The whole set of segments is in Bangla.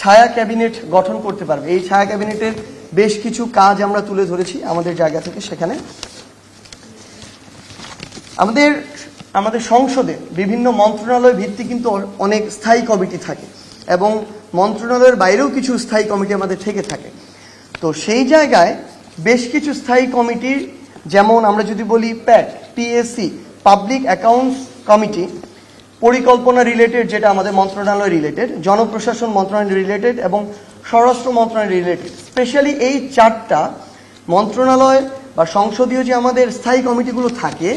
ছায়া ক্যাবিনেট গঠন করতে পারবে। এই ছায়া ক্যাবিনেটের বেশ কিছু কাজ আমরা তুলে ধরেছি আমাদের জায়গা থেকে। সেখানে আমাদের সংসদে বিভিন্ন মন্ত্রণালয় ভিত্তিক কিন্তু অনেক স্থায়ী কমিটি থাকে এবং মন্ত্রণালয়ের বাইরেও কিছু স্থায়ী কমিটি আমাদের থেকে থাকে। তো সেই জায়গায় বেশ কিছু স্থায়ী কমিটির, যেমন আমরা যদি বলি পিএসসি, পাবলিক অ্যাকাউন্টস কমিটি, পরিকল্পনা রিলেটেড যেটা আমাদের মন্ত্রণালয় রিলেটেড, জনপ্রশাসন মন্ত্রণালয় রিলেটেড এবং স্বরাষ্ট্র মন্ত্রণালয় রিলেটেড, স্পেশালি এই 4টা মন্ত্রণালয় বা সংসদীয় যে আমাদের স্থায়ী কমিটিগুলো থাকে,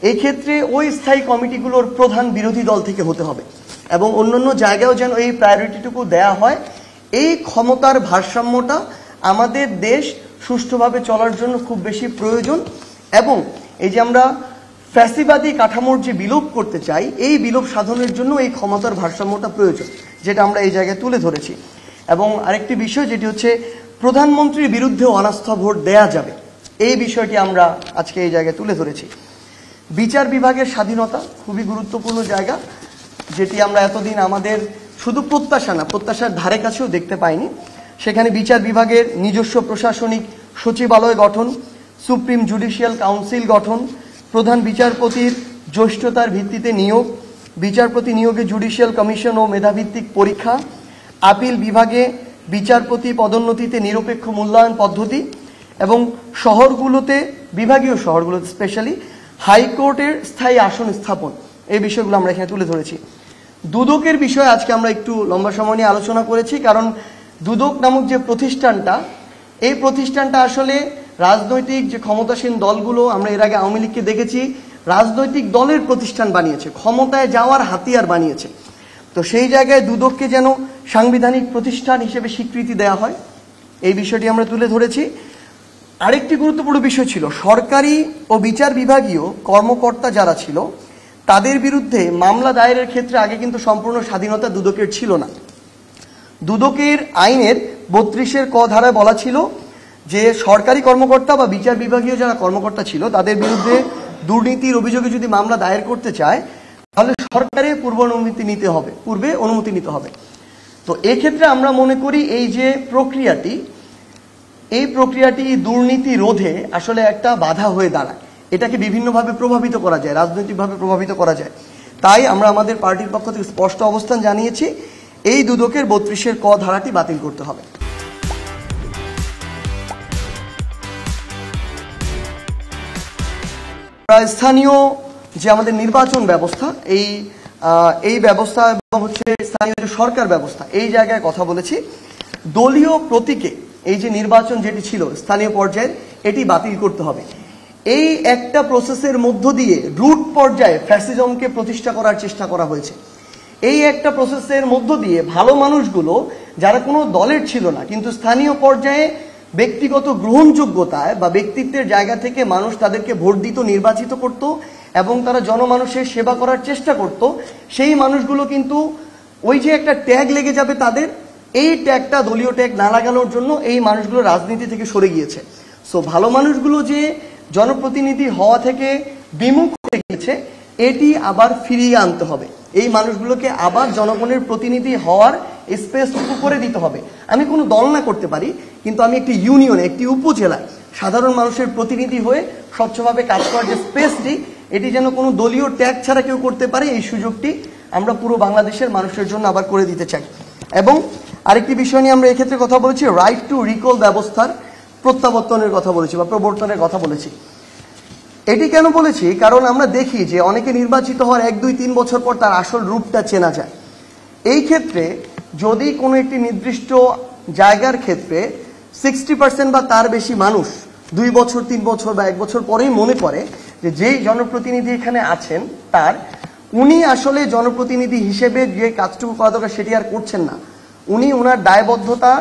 এই ক্ষেত্রে ওই স্থায়ী কমিটিগুলোর প্রধান বিরোধী দল থেকে হতে হবে এবং অন্যান্য জায়গায়ও যেন এই প্রায়োরিটিটুকু দেয়া হয়। এই ক্ষমতার ভারসাম্যটা আমাদের দেশ সুষ্ঠুভাবে চলার জন্য খুব বেশি প্রয়োজন এবং এই যে আমরা ফ্যাসিবাদী কাঠামোর যে বিলোপ করতে চাই, এই বিলোপ সাধনের জন্য এই ক্ষমতার ভারসাম্যটা প্রয়োজন, যেটা আমরা এই জায়গায় তুলে ধরেছি। এবং আরেকটি বিষয় যেটি হচ্ছে প্রধানমন্ত্রীর বিরুদ্ধে অনাস্থা ভোট দেয়া যাবে, এই বিষয়টি আমরা আজকে এই জায়গায় তুলে ধরেছি। বিচার বিভাগের স্বাধীনতা খুবই গুরুত্বপূর্ণ জায়গা, যেটি আমরা এতদিন আমাদের শুধু প্রত্যাশা না, প্রত্যাশার ধারে কাছেও দেখতে পাইনি। সেখানে বিচার বিভাগের নিজস্ব প্রশাসনিক সচিবালয় গঠন, সুপ্রিম জুডিশিয়াল কাউন্সিল গঠন, প্রধান বিচারপতির জ্যেষ্ঠতার ভিত্তিতে নিয়োগ, বিচারপতি নিয়োগে জুডিশিয়াল কমিশন ও মেধাভিত্তিক পরীক্ষা, আপিল বিভাগে বিচারপতি পদোন্নতিতে নিরপেক্ষ মূল্যায়ন পদ্ধতি এবং শহরগুলোতে, বিভাগীয় শহরগুলোতে স্পেশালি হাইকোর্টের স্থায়ী আসন স্থাপন, এই বিষয়গুলো আমরা এখানে তুলে ধরেছি। দুদকের বিষয়ে আজকে আমরা একটু লম্বা সময় নিয়ে আলোচনা করেছি, কারণ দুদক নামক যে প্রতিষ্ঠানটা, এই প্রতিষ্ঠানটা আসলে রাজনৈতিক যে ক্ষমতাসীন দলগুলো, আমরা এর আগে আওয়ামী লীগকে দেখেছি, রাজনৈতিক দলের প্রতিষ্ঠান বানিয়েছে, ক্ষমতায় যাওয়ার হাতিয়ার বানিয়েছে। তো সেই জায়গায় দুদককে যেন সাংবিধানিক প্রতিষ্ঠান হিসেবে স্বীকৃতি দেওয়া হয়, এই বিষয়টি আমরা তুলে ধরেছি। আরেকটি গুরুত্বপূর্ণ বিষয় ছিল সরকারি ও বিচার বিভাগীয় কর্মকর্তা যারা ছিল, তাদের বিরুদ্ধে মামলা দায়েরের ক্ষেত্রে আগে কিন্তু সম্পূর্ণ স্বাধীনতা দুদকের ছিল না। দুদকের আইনের 32-এর ক ধারায় বলা ছিল যে সরকারি কর্মকর্তা বা বিচার বিভাগীয় যারা কর্মকর্তা ছিল, তাদের বিরুদ্ধে দুর্নীতির অভিযোগে যদি মামলা দায়ের করতে চায়, তাহলে সরকারের পূর্বে অনুমতি নিতে হবে। তো এক্ষেত্রে আমরা মনে করি এই যে প্রক্রিয়াটি দুর্নীতি রোধে আসলে একটা বাধা হয়ে দাঁড়ায়। এটাকে বিভিন্নভাবে প্রভাবিত করা যায়, রাজনৈতিকভাবে প্রভাবিত করা যায়। তাই আমরা আমাদের পার্টির পক্ষ থেকে স্পষ্ট অবস্থান জানিয়েছি, এই দুদকের 32-এর ক ধারাটি বাতিল করতে হবে। স্থানীয় যে আমাদের নির্বাচন ব্যবস্থা, এই ব্যবস্থা এবং হচ্ছে স্থানীয় যে সরকার ব্যবস্থা, এই জায়গায় কথা বলেছি। দলীয় প্রতীকে এই যে নির্বাচন যেটি ছিল স্থানীয় পর্যায়ে, এটি বাতিল করতে হবে। এই একটা প্রসেসের মধ্য দিয়ে রুট পর্যায়ে ফ্যাসিজমকে প্রতিষ্ঠা করার চেষ্টা করা হয়েছে। এই একটা প্রসেসের মধ্য দিয়ে ভালো মানুষগুলো যারা কোনো দলের ছিল না, কিন্তু স্থানীয় পর্যায়ে ব্যক্তিগত গ্রহণযোগ্যতায় বা ব্যক্তিত্বের জায়গা থেকে মানুষ তাদেরকে ভোট দিত, নির্বাচিত করত এবং তারা জনমানুষের সেবা করার চেষ্টা করত, সেই মানুষগুলো কিন্তু ওই যে একটা ট্যাগ লেগে যাবে তাদের, এই ট্যাগটা দলীয় ট্যাগ না লাগানোর জন্য এই মানুষগুলো রাজনীতি থেকে সরে গিয়েছে। সো ভালো মানুষগুলো যে জনপ্রতিনিধি হওয়া থেকে বিমুখ হয়ে গিয়েছে, এটি আবার ফিরিয়ে আনতে হবে। এই মানুষগুলোকে আবার জনগণের প্রতিনিধি হওয়ার স্পেসটুকু করে দিতে হবে। আমি কোনো দল না করতে পারি, কিন্তু আমি একটি ইউনিয়নে, একটি উপজেলায় সাধারণ মানুষের প্রতিনিধি হয়ে স্বচ্ছভাবে কাজ করার যে স্পেসটি, এটি যেন কোনো দলীয় ট্যাগ ছাড়া কেউ করতে পারে, এই সুযোগটি আমরা পুরো বাংলাদেশের মানুষের জন্য আবার করে দিতে চাই। এবং আরেকটি বিষয় নিয়ে আমরা এক্ষেত্রে কথা বলেছি, রাইট টু রিকল ব্যবস্থার প্রত্যাবর্তনের কথা বলেছি বা প্রবর্তনের কথা বলেছি। এটি কেন বলেছি, কারণ আমরা দেখি যে অনেকে নির্বাচিত হওয়ার 1, 2, 3 বছর পর তার আসল রূপটা চেনা যায়। এই ক্ষেত্রে যদি কোনো একটি নির্দিষ্ট জায়গার ক্ষেত্রে 60% বা তার বেশি মানুষ 2 বছর, 3 বছর বা 1 বছর পরেই মনে করে যে যেই জনপ্রতিনিধি এখানে আছেন উনি আসলে জনপ্রতিনিধি হিসেবে যে কাজটুকু করা দরকার সেটি আর করছেন না, উনি ওনার দায়বদ্ধতা,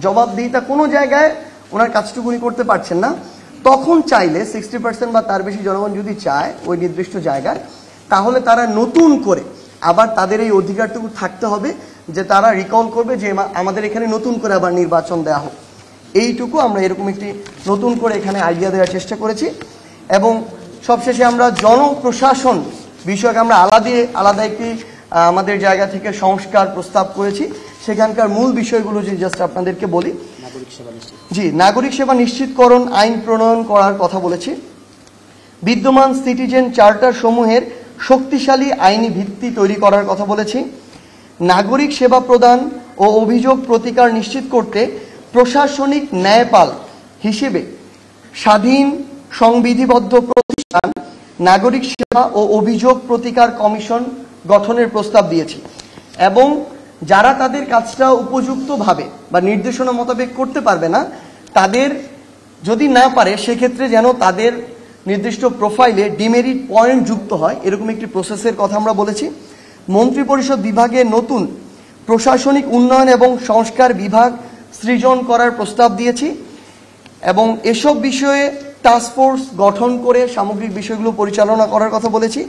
জবাবদিহিতা কোনো জায়গায় ওনার কাজটুকু উনি করতে পারছেন না, তখন চাইলে 60% বা তার বেশি জনগণ যদি চায় ওই নির্দিষ্ট জায়গায়, তাহলে তারা নতুন করে আবার তাদের এই অধিকারটুকু থাকতে হবে যে তারা রিকল করবে যে আমাদের এখানে নতুন করে আবার নির্বাচন দেওয়া হোক। এইটুকু আমরা এরকম একটি নতুন করে এখানে আইডিয়া দেওয়ার চেষ্টা করেছি। এবং সবশেষে আমরা জনপ্রশাসন বিষয়কে আমরা আলাদা একটি আমাদের জায়গা থেকে সংস্কার প্রস্তাব করেছি। সেখানকার মূল বিষয়গুলো যে জাস্ট আপনাদেরকে বলি। জি, নাগরিক সেবা নিশ্চিতকরণ আইন প্রণয়ন করার কথা বলেছি। বিদ্যমান সিটিজেন চার্টার সমূহের শক্তিশালী আইনি ভিত্তি তৈরি করার কথা বলেছি। নাগরিক সেবা প্রদান ও অভিযোগ প্রতিকার নিশ্চিত করতে প্রশাসনিক ন্যায়পাল হিসেবে স্বাধীন সংবিধিবদ্ধ প্রতিষ্ঠান নাগরিক সেবা ও অভিযোগ প্রতিকার কমিশন গঠনের প্রস্তাব দিয়েছি এবং যারা তাদের কাজটা উপযুক্তভাবে বা নির্দেশনা মোতাবেক করতে পারবে না, তাদের যদি না পারে সেক্ষেত্রে যেন তাদের নির্দিষ্ট প্রোফাইলে ডিমেরিট পয়েন্ট যুক্ত হয়, এরকম একটি প্রসেসের কথা আমরা বলেছি। মন্ত্রিপরিষদ বিভাগে নতুন প্রশাসনিক উন্নয়ন এবং সংস্কার বিভাগ সৃজন করার প্রস্তাব দিয়েছি এবং এসব বিষয়ে টাস্কফোর্স গঠন করে সামগ্রিক বিষয়গুলো পরিচালনা করার কথা বলেছি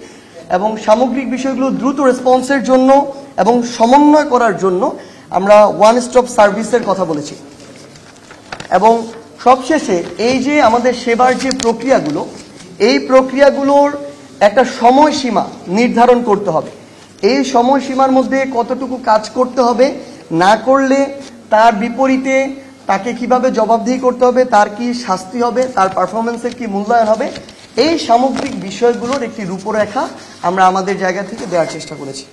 এবং সামগ্রিক বিষয়গুলো দ্রুত রেসপন্সের জন্য এবং সমন্বয় করার জন্য আমরা ওয়ান স্টপ সার্ভিসের কথা বলেছি। এবং সবশেষে এই যে আমাদের সেবার যে প্রক্রিয়াগুলো, এই প্রক্রিয়াগুলোর একটা সময়সীমা নির্ধারণ করতে হবে। এই সময়সীমার মধ্যে কতটুকু কাজ করতে হবে, না করলে তার বিপরীতে তাকে কিভাবে জবাবদিহি করতে হবে, তার কি শাস্তি হবে, তার পারফরমেন্সের কি মূল্যায়ন হবে, এই সামগ্রিক বিষয়গুলোর একটি রূপরেখা আমরা আমাদের জায়গা থেকে দেওয়ার চেষ্টা করেছি।